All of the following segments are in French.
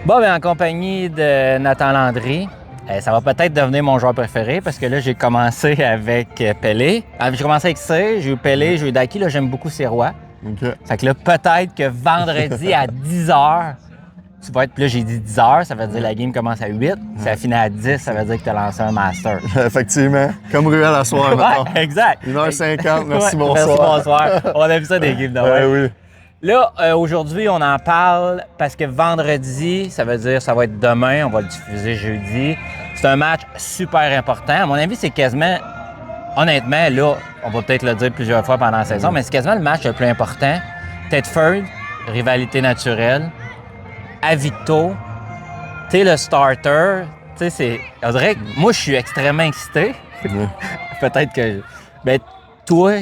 Bon, bien, en compagnie de Nathan Landry, ça va peut-être devenir mon joueur préféré parce que là, j'ai commencé avec Pelé. J'ai commencé avec C, j'ai eu Pelé, j'ai eu Daki. Là, j'aime beaucoup Sirois. OK. Fait que là, peut-être que vendredi à 10h, tu vas être... Puis là, j'ai dit 10h, ça veut dire que la game commence à 8. Si ça finit à 10, ça veut dire que tu as lancé un master. Effectivement. Comme Ruel à soir, maintenant. Ouais, exact. 1h50, merci, Ouais, bonsoir. Merci, bonsoir. On a vu ça des games de Ouais, oui. Là, aujourd'hui, on en parle parce que vendredi, ça veut dire ça va être demain, on va le diffuser jeudi. C'est un match super important. À mon avis, c'est quasiment, honnêtement, là, on va peut-être le dire plusieurs fois pendant la saison, mais c'est quasiment le match le plus important. Tedford, rivalité naturelle. Avicto, t'es le starter. Tu sais, c'est. On dirait que moi, je suis extrêmement excité. Peut-être que. Ben, toi,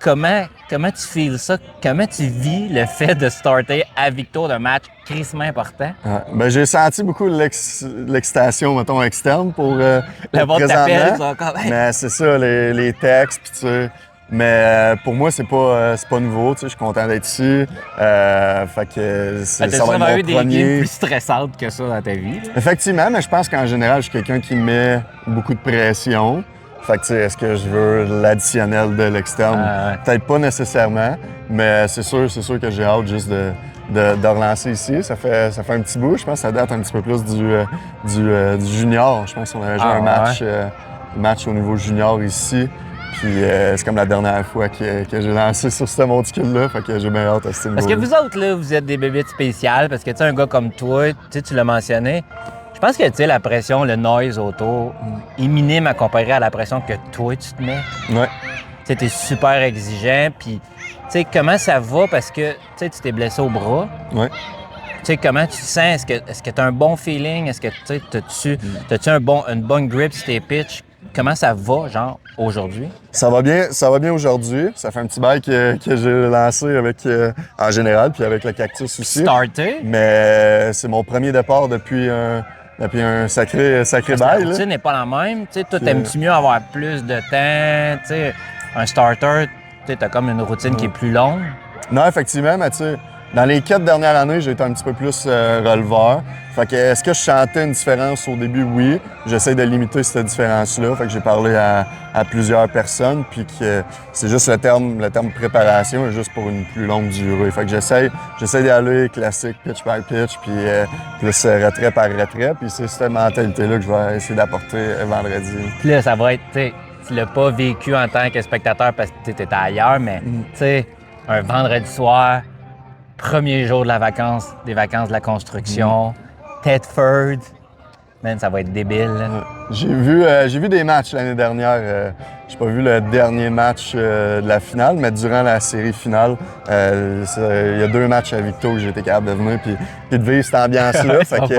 comment tu feels ça? Comment tu vis le fait de starter Avicto d'un match crissement important? Ouais. Ben, j'ai senti beaucoup l'excitation, mettons, externe pour le monde t'appelle, ça, présentement. Mais c'est ça, les textes, puis tu sais. Mais pour moi, c'est pas nouveau, tu sais, je suis content d'être ici. Fait que ça va être mon eu des games plus stressantes que ça dans ta vie? Effectivement, mais je pense qu'en général, je suis quelqu'un qui met beaucoup de pression. Fait que, tu sais, est-ce que je veux l'additionnel de l'externe? Ouais. Peut-être pas nécessairement, mais c'est sûr que j'ai hâte juste de relancer ici. Ça fait un petit bout. Je pense que ça date un petit peu plus du junior. Je pense qu'on avait joué un match au niveau junior ici. Puis c'est comme la dernière fois que j'ai lancé sur ce monticule-là. Fait que j'ai bien hâte à ce niveau-là. Parce que vous autres, là, vous êtes des bébites spéciales. Parce que, tu sais, un gars comme toi, tu l'as mentionné, je pense que, tu sais, la pression, le noise autour, est minime à comparer à la pression que toi, tu te mets. Ouais. Tu sais, t'es super exigeant. Puis, tu sais, comment ça va? Parce que, tu sais, tu t'es blessé au bras. Ouais. Tu sais, comment tu te sens? Est-ce que tu as un bon feeling? Est-ce que, tu sais, t'as-tu une bonne grip sur tes pitches? Comment ça va, genre, aujourd'hui? Ça va bien aujourd'hui. Ça fait un petit bail que j'ai lancé avec, en général, puis avec le cactus aussi. Starter? Mais c'est mon premier départ depuis un sacré bail. La routine n'est pas la même. Tu sais, toi, t'aimes-tu mieux avoir plus de temps? Tu sais, un starter, tu as comme une routine qui est plus longue. Non, effectivement, mais tu sais, dans les 4 dernières années, j'ai été un petit peu plus releveur. Fait que est-ce que je sentais une différence au début? Oui. J'essaie de limiter cette différence-là. Fait que j'ai parlé à plusieurs personnes, puis que c'est juste le terme préparation est juste pour une plus longue durée. Fait que j'essaie d'y aller classique, pitch par pitch, puis plus retrait par retrait. Puis c'est cette mentalité-là que je vais essayer d'apporter vendredi. Puis là, ça va être, tu l'as pas vécu en tant que spectateur parce que tu étais ailleurs, mais tu sais, un vendredi soir, premier jour des vacances de la construction, Tedford, man, ça va être débile. J'ai vu des matchs l'année dernière. J'ai pas vu le dernier match de la finale, mais durant la série finale, il y a 2 matchs à Victo que j'ai été capable de venir puis de vivre cette ambiance-là. Fait que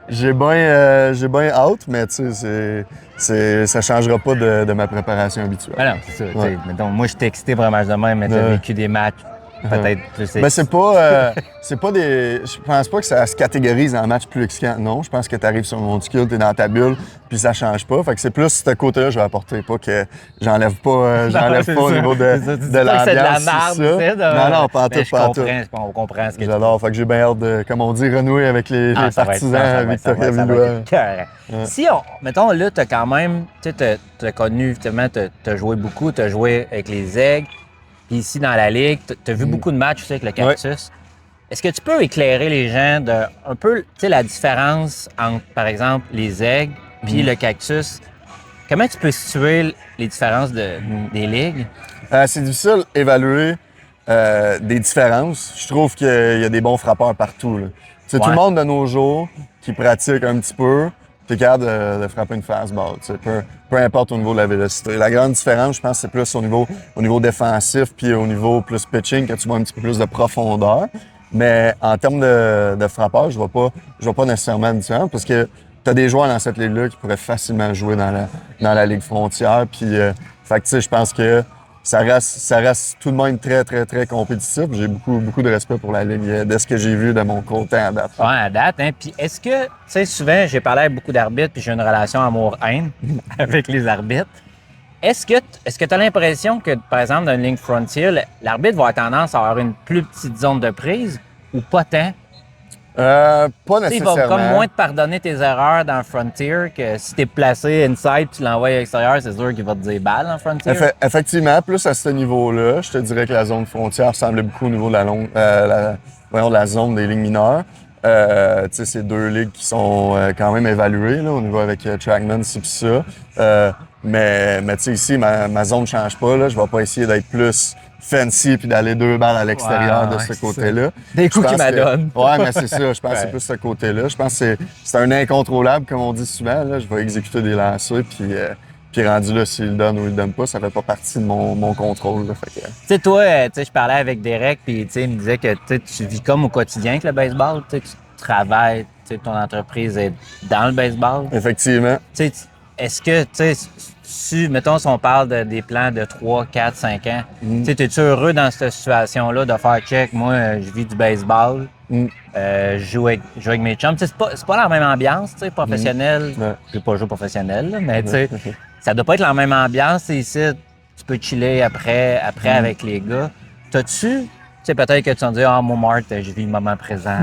j'ai bien hâte, mais tu sais, ça changera pas de ma préparation habituelle. Ben non, c'est ça. Ouais. Mettons, moi, je t'ai excité pour un match de même, mais tu as vécu des matchs. Peut-être plus. Mais c'est pas des. Je pense pas que ça se catégorise en match plus excitant. Non, je pense que tu arrives sur le monticule, tu es dans ta bulle, puis ça change pas. Fait que c'est plus ce côté-là que je vais apporter, pas que j'enlève pas au niveau de l'ambiance. C'est de la merde, non, pas en tout. On comprend ce que j'adore. Fait que j'ai bien hâte de, comme on dit, renouer avec les partisans Victoria-Villois. Si mettons, là, t'as quand même, tu sais, t'as connu, finalement, t'as joué beaucoup, t'as joué avec les Aigles. Puis ici, dans la Ligue, tu as vu beaucoup de matchs aussi avec le Cactus. Ouais. Est-ce que tu peux éclairer les gens de un peu, tu sais, la différence entre, par exemple, les Aigles puis le Cactus? Comment tu peux situer les différences des ligues? C'est difficile d'évaluer des différences. Je trouve qu'il y a des bons frappeurs partout. Tout le monde de nos jours qui pratique un petit peu, tu es capable de frapper une fastball, peu importe au niveau de la vélocité. La grande différence, je pense, c'est plus au niveau défensif puis au niveau plus pitching, que tu vois un petit peu plus de profondeur. Mais en termes de frappeur, je vois pas nécessairement une différence parce que tu as des joueurs dans cette ligue-là qui pourraient facilement jouer dans la Ligue frontière. Puis, fait que, tu sais, je pense que ça reste tout de même très, très, très compétitif. J'ai beaucoup de respect pour la Ligue de ce que j'ai vu de mon côté à date. Oui, à date. Hein? Puis est-ce que, tu sais, souvent, j'ai parlé avec beaucoup d'arbitres puis j'ai une relation amour-haine avec les arbitres. Est-ce que tu as l'impression que, par exemple, dans une Ligue frontière, l'arbitre va avoir tendance à avoir une plus petite zone de prise ou pas tant? Pas Tu sais, il nécessairement. va comme moins te pardonner tes erreurs dans Frontier que si t'es placé inside, tu l'envoies à l'extérieur, c'est sûr qu'il va te dire balle en Frontier. Effectivement, plus à ce niveau-là, je te dirais que la zone frontière ressemblait beaucoup au niveau de de la zone des ligues mineures. Tu sais, c'est 2 ligues qui sont quand même évaluées là, au niveau avec Trackman, c'est pis ça. Mais tu sais, ici, ma zone ne change pas. Là. Je vais pas essayer d'être plus fancy puis d'aller 2 balles à l'extérieur de ce côté-là. Des coups qu'ils m'adonnent. Ouais, mais c'est ça. Je pense que c'est plus ce côté-là. Je pense que c'est un incontrôlable, comme on dit souvent. Là. Je vais exécuter des lancers puis rendu là, s'il le donne ou il le donne pas, ça fait pas partie de mon contrôle. Là. Fait que... Tu sais, toi, je parlais avec Derek, puis il me disait que tu vis comme au quotidien avec le baseball. Tu travailles, ton entreprise est dans le baseball. Effectivement. Tu sais, est-ce que, mettons, si on parle des plans de 3, 4, 5 ans, es-tu heureux dans cette situation-là de faire check? Moi, je vis du baseball, je joue avec mes chums. C'est pas la même ambiance, professionnelle. Je vais pas jouer professionnel, là, mais ça doit pas être la même ambiance. Ici, tu peux chiller après avec les gars. T'as-tu, peut-être que tu vas me dire, moi, Marc, je vis le moment présent,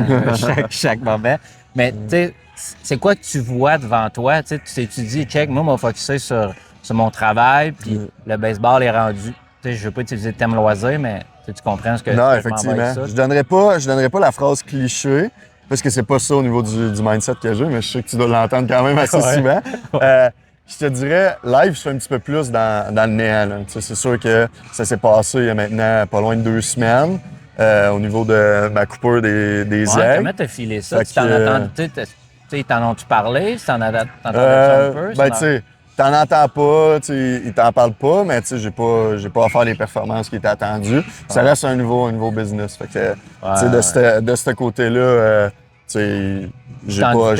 chaque moment. Mais, tu sais, c'est quoi que tu vois devant toi? Tu dis, check, moi, je vais focusser sur mon travail, puis le baseball est rendu. Je ne veux pas utiliser le terme loisir, mais tu comprends ce que non, je effectivement. m'en vais avec ça? Je donnerais pas la phrase cliché, parce que c'est pas ça au niveau du mindset que j'ai, mais je sais que tu dois l'entendre quand même assez souvent. Je te dirais, live, je suis un petit peu plus dans le néant. Là. C'est sûr que ça s'est passé il y a maintenant pas loin de 2 semaines au niveau de ma coupure des aigles. Comment t'as filé ça? Tu t'en attends, t'en ont-tu parlé? Tu t'en attendais un peu? Ben, tu sais, t'en entends pas, ils t'en parlent pas, mais tu sais, j'ai pas à faire les performances qui étaient attendues. Ça reste un nouveau business. Fait que, de ce côté-là, tu sais, j'ai pas.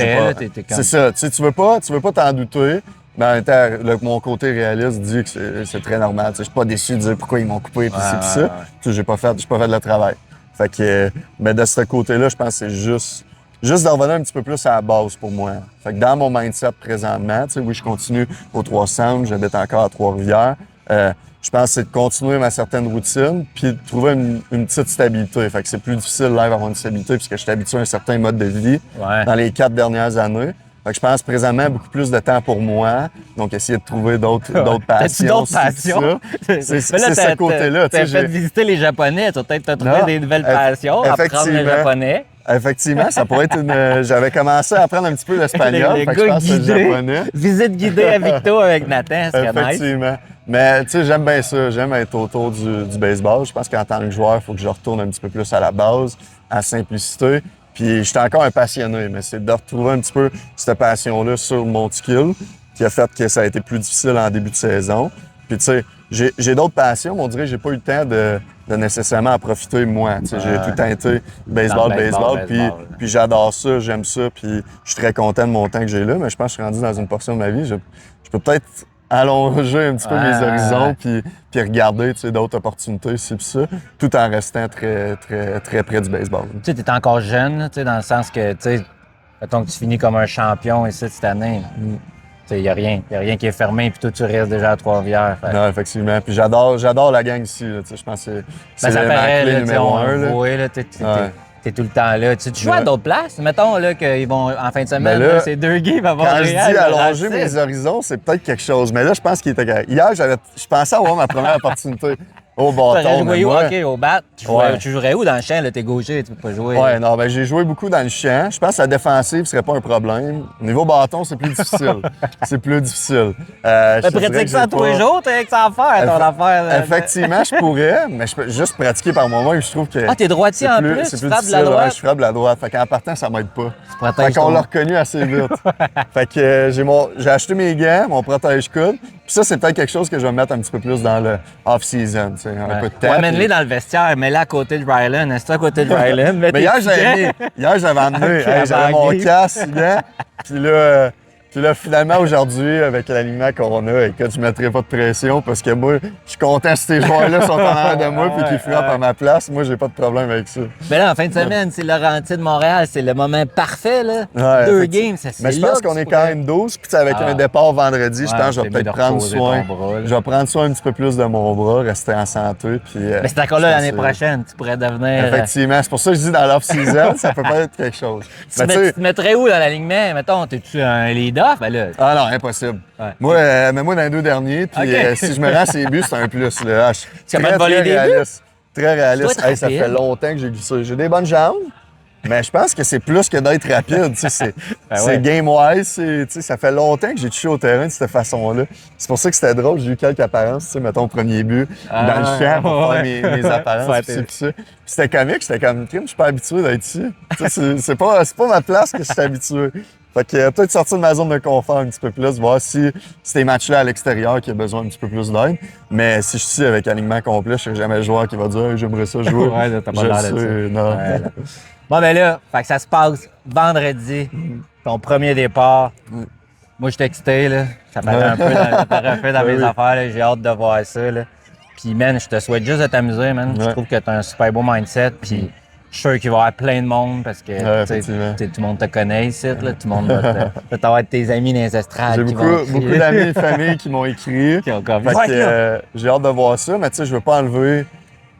C'est ça, tu veux pas t'en douter. Mais en même temps, mon côté réaliste dit que c'est très normal. Je suis pas déçu de dire pourquoi ils m'ont coupé puis c'est ça. J'ai pas fait de le travail. Fait que, mais de ce côté-là, je pense que c'est juste de revenir un petit peu plus à la base pour moi. Fait que dans mon mindset présentement, oui, je continue au 300, j'habite encore à Trois-Rivières. Je pense que c'est de continuer ma certaine routine puis de trouver une petite stabilité. Fait que c'est plus difficile live avoir une stabilité puisque je suis habitué à un certain mode de vie dans les 4 dernières années. Fait que je pense présentement beaucoup plus de temps pour moi. Donc, essayer de trouver d'autres passions. D'autres passions? C'est ce côté-là. Tu as fait visiter les Japonais. Tu as peut-être trouvé des nouvelles passions, apprendre le japonais. Effectivement, ça pourrait être une... J'avais commencé à apprendre un petit peu l'espagnol. Fait que je pense que c'est le japonais. Visite guidée à Victo avec Nathan, c'est effectivement. Nice. Mais tu sais, j'aime bien ça. J'aime être autour du baseball. Je pense qu'en tant que joueur, il faut que je retourne un petit peu plus à la base, à la simplicité. Puis j'étais encore un passionné, mais c'est de retrouver un petit peu cette passion-là sur mon skill qui a fait que ça a été plus difficile en début de saison. Puis tu sais, j'ai d'autres passions, mais on dirait que j'ai pas eu le temps de nécessairement en profiter moi. Tu sais, j'ai tout le temps été baseball. Puis j'adore ça, j'aime ça, puis je suis très content de mon temps que j'ai là, mais je pense que je suis rendu dans une portion de ma vie. Je peux peut-être allonger un petit peu mes horizons puis regarder d'autres opportunités, ci puis ça, tout en restant très, très, très près du baseball. Tu sais, t'es encore jeune, dans le sens que, tu sais, mettons que tu finis comme un champion ici cette année. Il n'y a rien qui est fermé, puis toi, tu restes déjà à Trois-Rivières. Non, effectivement. Puis j'adore la gang ici. Je pense que c'est la clé numéro 1. Oui, t'es tout le temps là. Tu joues à d'autres places? Mettons là, qu'ils vont, en fin de semaine, là, ces 2 games vont avoir quand je dis allonger mes horizons, c'est peut-être quelque chose. Mais là, je pense qu'il était correct. Hier, je pensais avoir ma première opportunité au bâton. Joué où? OK, au bat. Tu jouerais où dans le champ? T'es gaucher, tu peux pas jouer. Ouais, non, ben j'ai joué beaucoup dans le champ. Je pense que la défensive serait pas un problème. Au niveau bâton, c'est plus difficile. C'est plus difficile. Pratique ça tous les jours, t'as que ça à faire, ton affaire. Effectivement, je pourrais, mais je peux juste pratiquer par moi-même. Je trouve que. Ah, t'es droitier en plus? C'est plus difficile. Ouais, je frappe de la droite. Fait qu'en partant, ça m'aide pas. Fait qu'on l'a reconnu assez vite. Fait que j'ai acheté mes gants, mon protège-coude. Puis ça, c'est peut-être quelque chose que je vais mettre un petit peu plus dans le off-season. Un peu de temps. Amène-les dans le vestiaire, mets-les à côté de Rylan. Est-ce à côté de Rylan? Mais hier, j'avais amené. J'avais mon casque, puis Puis là, finalement, aujourd'hui, avec l'alignement qu'on a, écoute, je ne mettrai pas de pression parce que moi, je suis content que ces joueurs-là sont en arrière de moi puis qu'ils frappent à ma place. Moi, j'ai pas de problème avec ça. Mais là, en fin de semaine, c'est Laurentides de Montréal, c'est le moment parfait, là. Ouais, 2 games, ça c'est mais je pense qu'on est quand même 12. Puis avec un départ vendredi, je pense que je vais peut-être prendre soin. Je vais prendre soin un petit peu plus de mon bras, rester en santé. Puis, mais c'est encore là l'année prochaine, tu pourrais devenir. Effectivement, c'est pour ça que je dis dans l'off-season, ça peut pas être quelque chose. Tu te mettrais où dans l'alignement? Mettons, t'es-tu un lead-off? Ben là. Ah non, impossible. Ouais. Moi, mets-moi dans les 2 derniers, puis si je me rends ces buts, c'est un plus. Là. Tu capable de voler des buts? Très réaliste. Hey, ça fait longtemps que j'ai glissé. J'ai des bonnes jambes, mais je pense que c'est plus que d'être rapide. C'est game-wise. Ça fait longtemps que j'ai touché au terrain de cette façon-là. C'est pour ça que c'était drôle. J'ai eu quelques apparences. Mettons, premier but dans le champ pour faire mes apparences. Puis c'était comique. J'étais comme, je suis pas habitué d'être ici. C'est pas ma place que je suis habitué. Fait que peut-être sortir de ma zone de confort un petit peu plus, voir si c'est des matchs-là à l'extérieur qui a besoin un petit peu plus d'aide. Mais si je suis ici avec alignement complet, je ne serai jamais le joueur qui va dire hey, j'aimerais ça jouer. Ouais, là, t'as pas l'air de ça. Non. Ouais, bon, ben là, fait que ça se passe vendredi, ton premier départ. Moi, je suis excité, là. Ça paraît un peu dans mes affaires, là. J'ai hâte de voir ça, là. Puis, man, je te souhaite juste de t'amuser, man. Je trouve que tu as un super beau mindset. Puis, je suis sûr qu'il va y avoir plein de monde parce que tout le monde te connaît ici. Là, tout le monde va t'avoir tes amis dans les estrades. J'ai beaucoup d'amis et de familles qui m'ont écrit. J'ai hâte de voir ça, mais tu sais, je veux pas enlever.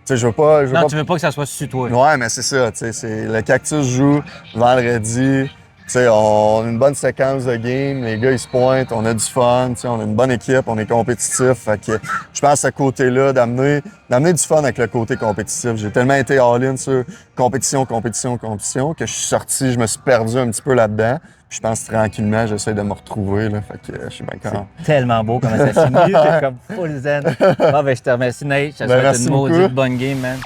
Tu veux pas. Tu veux pas que ça soit sur toi. Ouais, mais c'est ça. Le Cactus joue vendredi. On a une bonne séquence de game, les gars ils se pointent, on a du fun, on a une bonne équipe, on est compétitif. Fait que je pense à ce côté-là, d'amener du fun avec le côté compétitif. J'ai tellement été all-in sur compétition, que je suis sorti, je me suis perdu un petit peu là-dedans. Puis je pense que tranquillement, j'essaie de me retrouver. Là, fait que je suis bien content. C'est tellement beau comment ça finit, c'est comme full zen. Ben, je te remercie, Nate. Je te souhaite une maudite bonne game, man.